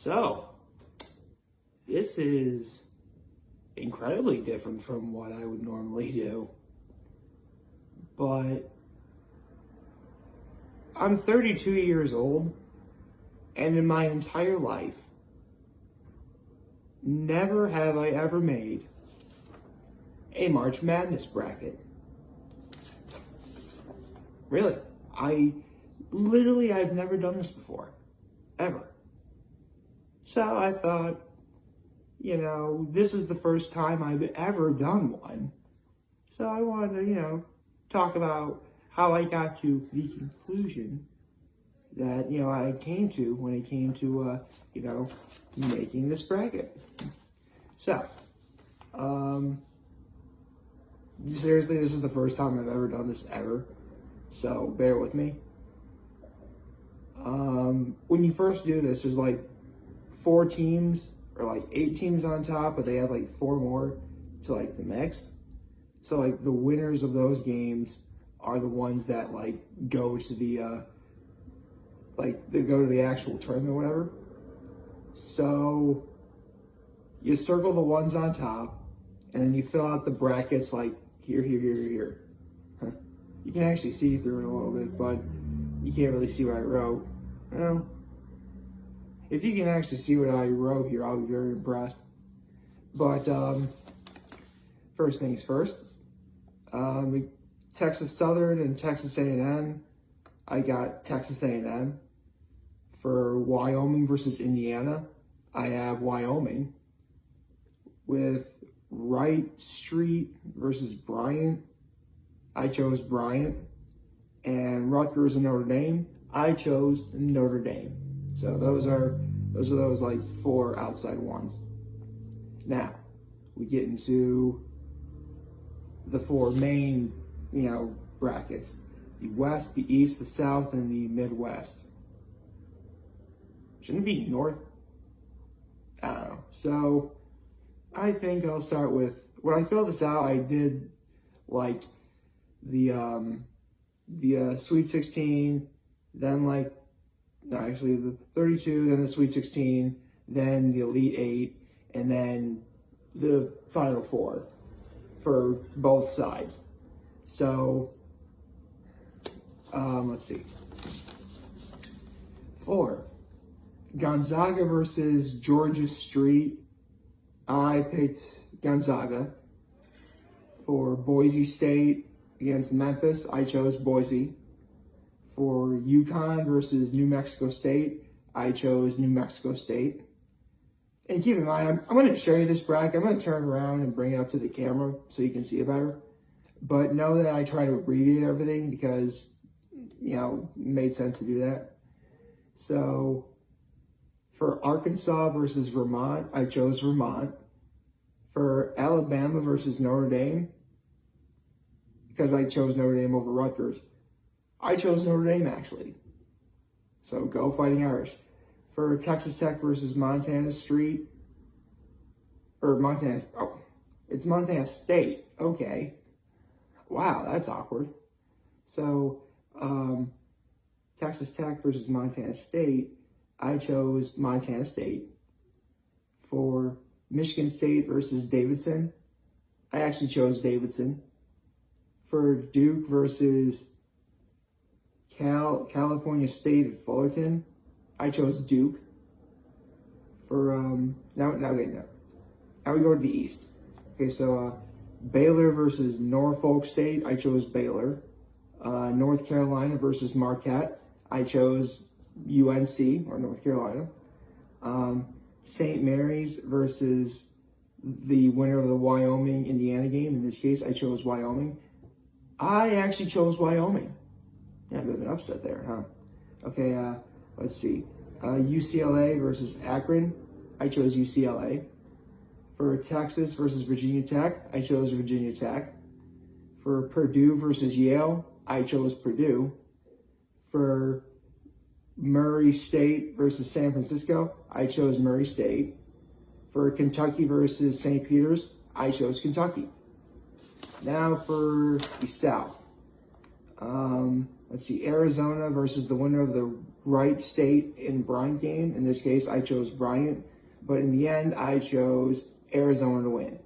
So, this is incredibly different from what I would normally do. But I'm 32 years old, and in my entire life, never have I ever made a March Madness bracket. Really. I've never done this before. Ever. So I thought, this is the first time I've ever done one. So I wanted to, talk about how I got to the conclusion that, I came to when it came to, making this bracket. So, seriously, this is the first time I've ever done this ever. So bear with me. When you first do this, there's like 4 teams or like 8 teams on top, but they have like 4 more to like the next. So like the winners of those games are the ones that like go to the they go to the actual tournament or whatever. So you circle the ones on top, and then you fill out the brackets like here. You can actually see through it a little bit, but you can't really see what I wrote. Well, if you can actually see what I wrote here, I'll be very impressed. But first things first, Texas Southern and Texas A&M. I got Texas A&M. For Wyoming versus Indiana, I have Wyoming. With Wright Street versus Bryant, I chose Bryant. And Rutgers and Notre Dame, I chose Notre Dame. So those are those like 4 outside ones. Now we get into the 4 main, brackets: the West, the East, the South, and the Midwest. Shouldn't it be North? I don't know. So I think I'll start with, when I filled this out, I did like the Sweet 16, then the 32, then the Sweet 16, then the Elite 8, and then the Final 4 for both sides. So, let's see. 4, Gonzaga versus Georgia Street. I picked Gonzaga. For Boise State against Memphis, I chose Boise. For UConn versus New Mexico State, I chose New Mexico State. And keep in mind, I'm going to show you this bracket. I'm going to turn around and bring it up to the camera so you can see it better. But know that I try to abbreviate everything because, it made sense to do that. So, for Arkansas versus Vermont, I chose Vermont. For Alabama versus Notre Dame, because I chose Notre Dame over Rutgers, I chose Notre Dame, actually. So go Fighting Irish. For Texas Tech versus Montana State. It's Montana State. Okay. Wow, that's awkward. So, Texas Tech versus Montana State, I chose Montana State. For Michigan State versus Davidson, I actually chose Davidson. For Duke versus California State at Fullerton, I chose Duke. For now we go to the East. Okay, so Baylor versus Norfolk State, I chose Baylor. North Carolina versus Marquette, I chose UNC, or North Carolina. St. Mary's versus the winner of the Wyoming-Indiana game. In this case, I chose Wyoming. I actually chose Wyoming. Yeah, a bit of an upset there, huh? Okay, let's see. UCLA versus Akron, I chose UCLA. For Texas versus Virginia Tech, I chose Virginia Tech. For Purdue versus Yale, I chose Purdue. For Murray State versus San Francisco, I chose Murray State. For Kentucky versus St. Peter's, I chose Kentucky. Now for the South. let's see, Arizona versus the winner of the Wright State and Bryant game. In this case, I chose Bryant, but in the end, I chose Arizona to win.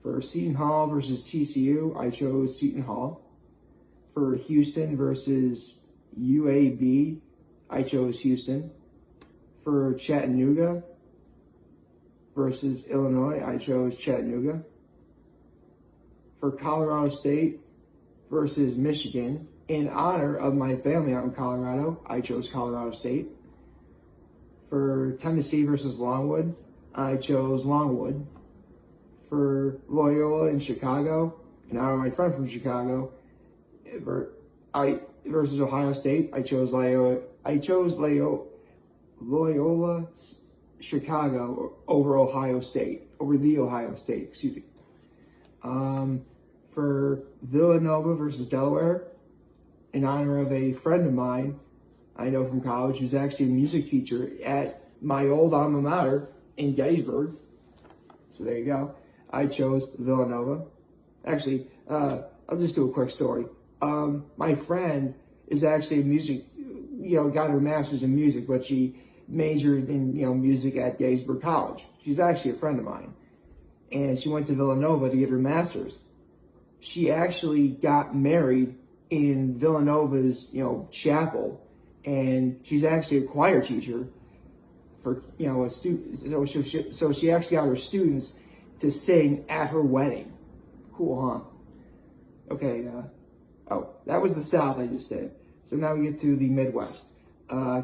For Seton Hall versus TCU, I chose Seton Hall. For Houston versus UAB, I chose Houston. For Chattanooga versus Illinois, I chose Chattanooga. For Colorado State versus Michigan, in honor of my family out in Colorado, I chose Colorado State. For Tennessee versus Longwood, I chose Longwood. For Loyola in Chicago, in honor of my friend from Chicago, versus Ohio State, I chose Loyola Chicago over Ohio State, over the Ohio State, excuse me. For Villanova versus Delaware, in honor of a friend of mine I know from college who's actually a music teacher at my old alma mater in Gettysburg. So there you go. I chose Villanova. Actually, I'll just do a quick story. My friend is actually got her master's in music, but she majored in, music at Gettysburg College. She's actually a friend of mine. And she went to Villanova to get her master's. She actually got married in Villanova's, chapel, and she's actually a choir teacher for, a student. So she actually got her students to sing at her wedding. Cool, huh? Okay, that was the South I just did. So now we get to the Midwest.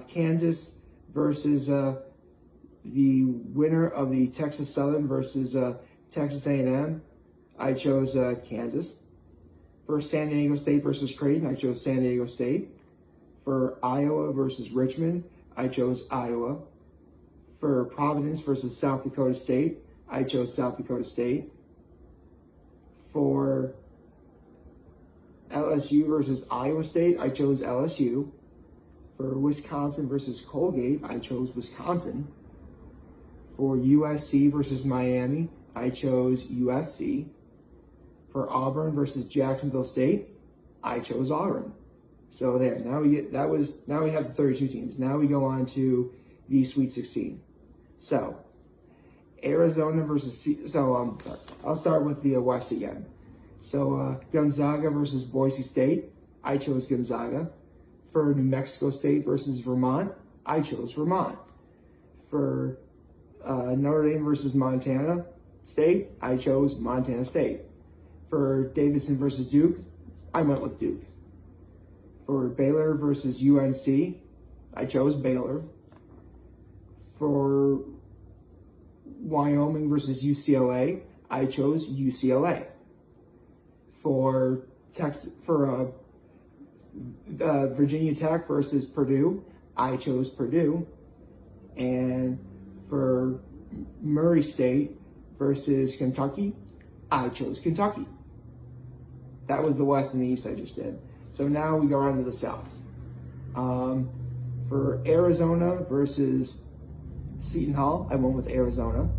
Kansas versus the winner of the Texas Southern versus Texas A&M. I chose Kansas. For San Diego State versus Creighton, I chose San Diego State. For Iowa versus Richmond, I chose Iowa. For Providence versus South Dakota State, I chose South Dakota State. For LSU versus Iowa State, I chose LSU. For Wisconsin versus Colgate, I chose Wisconsin. For USC versus Miami, I chose USC. For Auburn versus Jacksonville State, I chose Auburn. So there, now we have the 32 teams. Now we go on to the Sweet 16. So Arizona versus I'll start with the West again. So Gonzaga versus Boise State, I chose Gonzaga. For New Mexico State versus Vermont, I chose Vermont. For Notre Dame versus Montana State, I chose Montana State. For Davidson versus Duke, I went with Duke. For Baylor versus UNC, I chose Baylor. For Wyoming versus UCLA, I chose UCLA. For Virginia Tech versus Purdue, I chose Purdue. And for Murray State versus Kentucky, I chose Kentucky. That was the West and the East I just did. So now we go on to the South. For Arizona versus Seton Hall, I went with Arizona.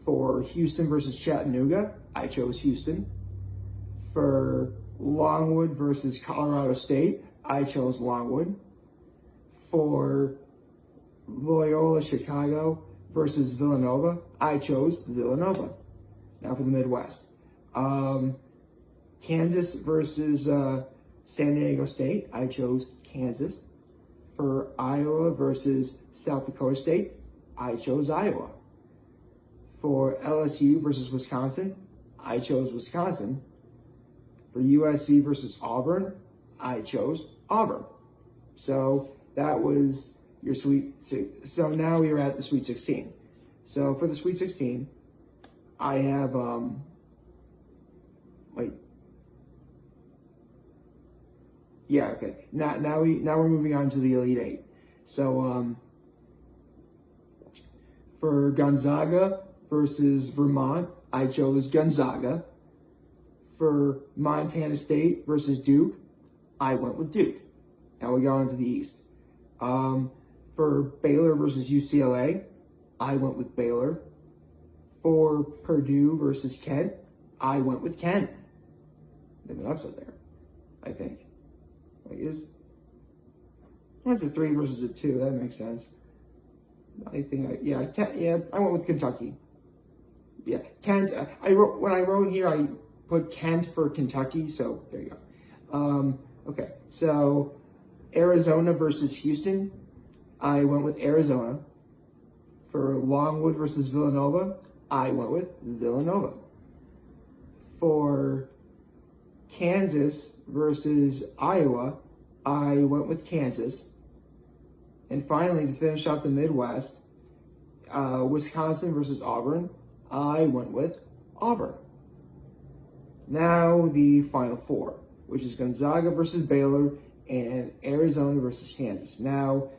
For Houston versus Chattanooga, I chose Houston. For Longwood versus Colorado State, I chose Longwood. For Loyola Chicago versus Villanova, I chose Villanova. Now for the Midwest. Kansas versus San Diego State, I chose Kansas. For Iowa versus South Dakota State, I chose Iowa. For LSU versus Wisconsin, I chose Wisconsin. For USC versus Auburn, I chose Auburn. So that was your so now we are at the Sweet 16. So for the Sweet 16, I have, Now we're moving on to the Elite Eight. So for Gonzaga versus Vermont, I chose Gonzaga. For Montana State versus Duke, I went with Duke. Now we go on to the East. For Baylor versus UCLA, I went with Baylor. For Purdue versus Kent, I went with Kent. There's an upset there, I think. Wait, it's a 3 versus a 2. That makes sense. I went with Kentucky. Yeah, Kent. When I wrote here, I put Kent for Kentucky. So there you go. Okay, so Arizona versus Houston. I went with Arizona. For Longwood versus Villanova, I went with Villanova. For Kansas versus Iowa, I went with Kansas. And finally, to finish out the Midwest, Wisconsin versus Auburn, I went with Auburn. Now the Final Four, which is Gonzaga versus Baylor and Arizona versus Kansas. Now,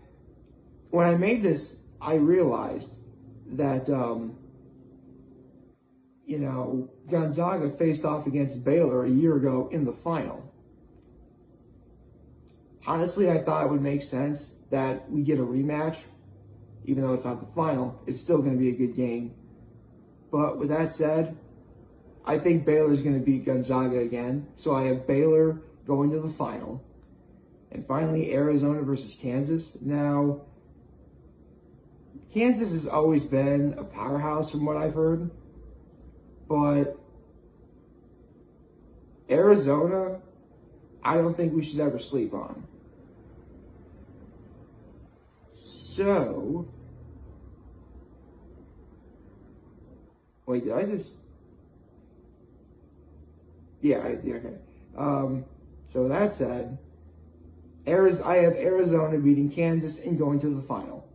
when I made this, I realized that, Gonzaga faced off against Baylor a year ago in the final. Honestly, I thought it would make sense that we get a rematch, even though it's not the final. It's still going to be a good game. But with that said, I think Baylor's going to beat Gonzaga again. So I have Baylor going to the final. And finally, Arizona versus Kansas. Now, Kansas has always been a powerhouse from what I've heard. But Arizona, I don't think we should ever sleep on. So, wait, did I just? Yeah, okay. So that said, I have Arizona beating Kansas and going to the final.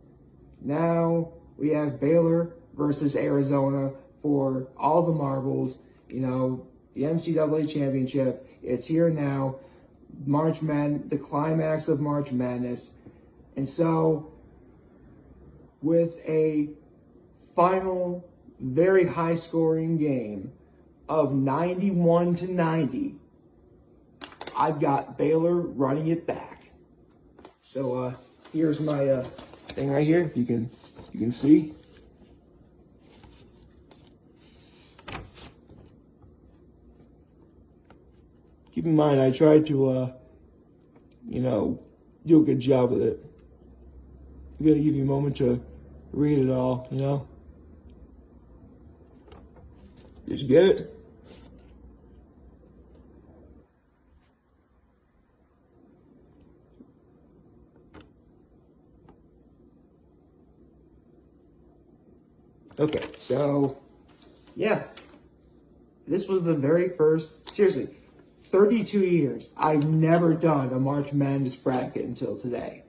Now we have Baylor versus Arizona for all the marbles. The NCAA championship. It's here now. The climax of March Madness. And so, with a final, very high-scoring game of 91-90, I've got Baylor running it back. So here's my thing right here. You can see. Keep in mind, I tried to, do a good job with it. I'm gonna give you a moment to read it all, Did you get it? Okay, so, yeah. This was the very first, seriously, 32 years, I've never done a March Madness bracket until today.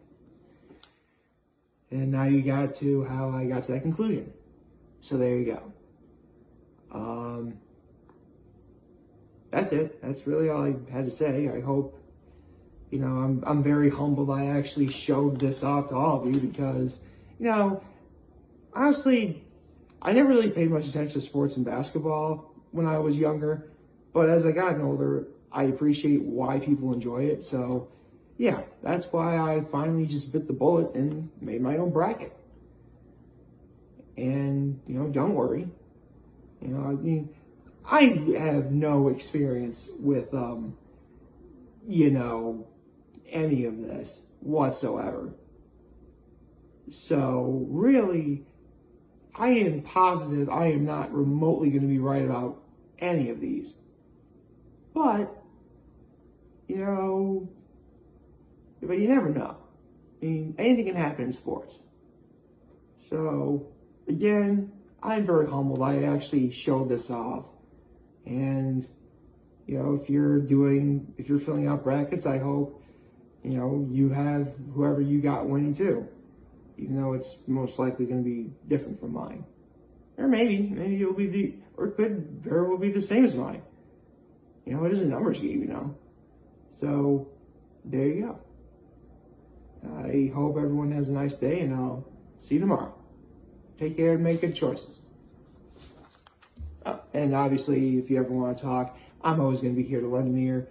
And now you got to how I got to that conclusion. So there you go. That's it. That's really all I had to say. I hope, I'm very humbled I actually showed this off to all of you because, honestly, I never really paid much attention to sports and basketball when I was younger. But as I gotten older, I appreciate why people enjoy it. So, yeah, that's why I finally just bit the bullet and made my own bracket. And, don't worry. I have no experience with, any of this whatsoever. So, really, I am positive I am not remotely going to be right about any of these. But, but you never know. Anything can happen in sports. So, again, I'm very humbled. I actually showed this off. And, if you're filling out brackets, I hope, you have whoever you got winning too. Even though it's most likely going to be different from mine. Or maybe it'll be it could very well be the same as mine. It is a numbers game, So, there you go. I hope everyone has a nice day, and I'll see you tomorrow. Take care and make good choices. And obviously, if you ever want to talk, I'm always going to be here to lend an ear.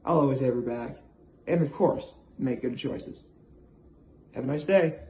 I'll always have your back. And of course, make good choices. Have a nice day.